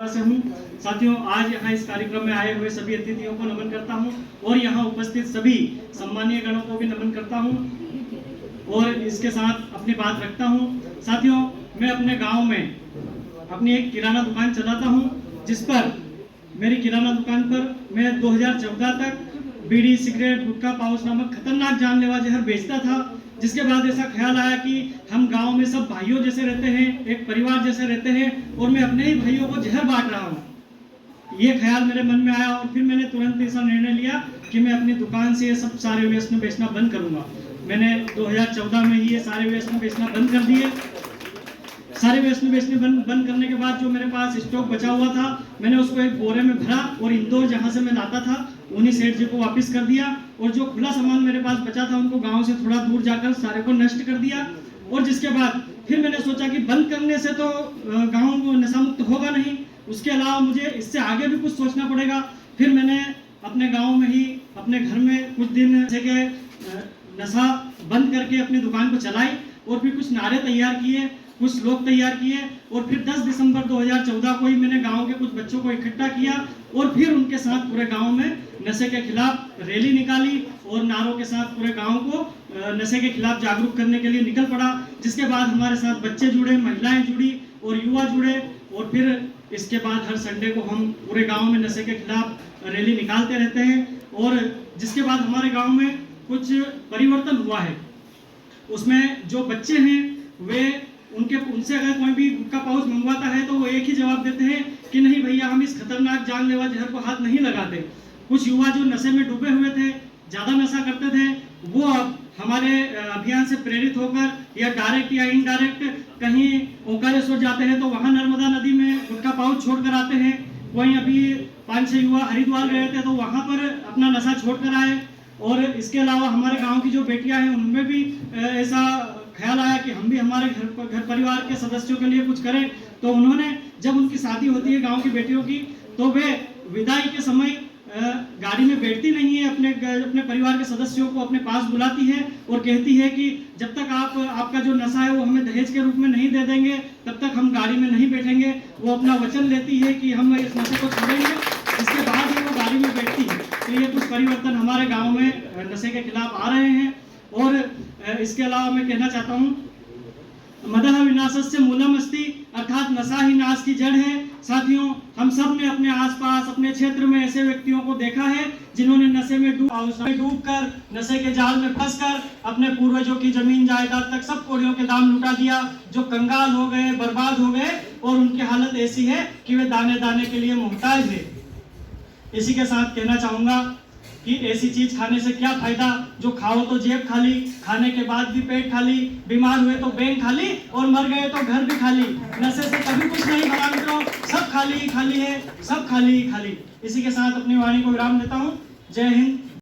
से हूँ। साथियों, आज यहाँ इस कार्यक्रम में आए हुए सभी अतिथियों को नमन करता हूँ और यहाँ उपस्थित सभी सम्मानीय गणों को भी नमन करता हूँ और इसके साथ अपनी बात रखता हूँ। साथियों, मैं अपने गांव में अपनी एक किराना दुकान चलाता हूँ, जिस पर मेरी किराना दुकान पर मैं 2014 तक बीड़ी, सिगरेट, गुटखा पाउच नामक खतरनाक जानलेवा जहर बेचता था। जिसके बाद ऐसा ख्याल आया कि हम गांव में सब भाइयों जैसे रहते हैं, एक परिवार जैसे रहते हैं और मैं अपने ही भाइयों को जहर बांट रहा हूं। ये ख्याल मेरे मन में आया और फिर मैंने तुरंत ऐसा निर्णय लिया कि मैं अपनी दुकान से ये सब सारे व्यसन बेचना बंद करूंगा। मैंने 2014 में ही ये सारे व्यसन बेचना बंद कर दिए। सारे व्यसन बेचने बंद करने के बाद जो मेरे पास स्टॉक बचा हुआ था, मैंने उसको एक बोरे में भरा और इंदौर जहां से मैं लाता था उन्हीं सेठ जी को वापस कर दिया और जो खुला सामान मेरे पास बचा था उनको गांव से थोड़ा दूर जाकर सारे को नष्ट कर दिया। और जिसके बाद फिर मैंने सोचा कि बंद करने से तो गांव नशा मुक्त होगा नहीं, उसके अलावा मुझे इससे आगे भी कुछ सोचना पड़ेगा। फिर मैंने अपने गांव में ही अपने घर में कुछ दिन के नशा बंद करके अपनी दुकान को चलाई और फिर कुछ नारे तैयार किए, कुछ लोग तैयार किए और फिर 10 दिसंबर 2014 को ही मैंने गांव के कुछ बच्चों को इकट्ठा किया और फिर उनके साथ पूरे गांव में नशे के खिलाफ रैली निकाली और नारों के साथ पूरे गांव को नशे के खिलाफ जागरूक करने के लिए निकल पड़ा। जिसके बाद हमारे साथ बच्चे जुड़े, महिलाएं जुड़ी और युवा जुड़े और फिर इसके बाद हर संडे को हम पूरे गांव में नशे के खिलाफ रैली निकालते रहते हैं। और जिसके बाद हमारे गांव में कुछ परिवर्तन हुआ है। उसमें जो बच्चे हैं वे उनसे अगर कोई भी गुटखा पाउच मंगवाता है तो वो एक ही जवाब देते हैं कि नहीं भैया, हम इस खतरनाक जानलेवा जहर को हाथ नहीं लगाते। कुछ युवा जो नशे में डूबे हुए थे, ज़्यादा नशा करते थे, वो अब हमारे अभियान से प्रेरित होकर या डायरेक्ट या इनडायरेक्ट कहीं ओंकारेश्वर जाते हैं तो वहाँ नर्मदा नदी में गुटखा पाउच छोड़ कर आते हैं। वहीं अभी 5-6 युवा हरिद्वार गए थे तो वहाँ पर अपना नशा छोड़ कर आए। और इसके अलावा हमारे गाँव की जो बेटियाँ हैं उनमें भी ऐसा ख्याल आया कि हम भी हमारे घर परिवार के सदस्यों के लिए कुछ करें। तो उन्होंने, जब उनकी शादी होती है गांव की बेटियों की, तो वे विदाई के समय गाड़ी में बैठती नहीं है, अपने परिवार के सदस्यों को अपने पास बुलाती है और कहती है कि जब तक आपका जो नशा है वो हमें दहेज के रूप में नहीं दे देंगे तब तक हम गाड़ी में नहीं बैठेंगे। वो अपना वचन लेती है कि हम इस नशे को छोड़ेंगे, इसके बाद ही वो गाड़ी में बैठती है। तो ये कुछ परिवर्तन हमारे गाँव में नशे के खिलाफ आ रहे हैं। और इसके अलावा मैं कहना चाहता हूँ, मदः विनाशस्य मूलम अस्ति, अर्थात नशा ही नाश की जड़ है। साथियों, हम सब ने अपने आसपास अपने क्षेत्र में ऐसे व्यक्तियों को देखा है जिन्होंने नशे में डूबकर नशे के जाल में फंसकर अपने पूर्वजों की जमीन जायदाद तक सब कोड़ियों के दाम लुटा दिया, जो कंगाल हो गए, बर्बाद हो गए और उनकी हालत ऐसी है कि वे दाने दाने के लिए मोहताज है। इसी के साथ कहना चाहूंगा कि ऐसी चीज खाने से क्या फायदा जो खाओ तो जेब खाली, खाने के बाद भी पेट खाली, बीमार हुए तो बैंक खाली और मर गए तो घर भी खाली। नशे से कभी कुछ नहीं बना मित्रों, सब खाली खाली है, सब खाली खाली। इसी के साथ अपनी वाणी को विराम देता हूँ। जय हिंद।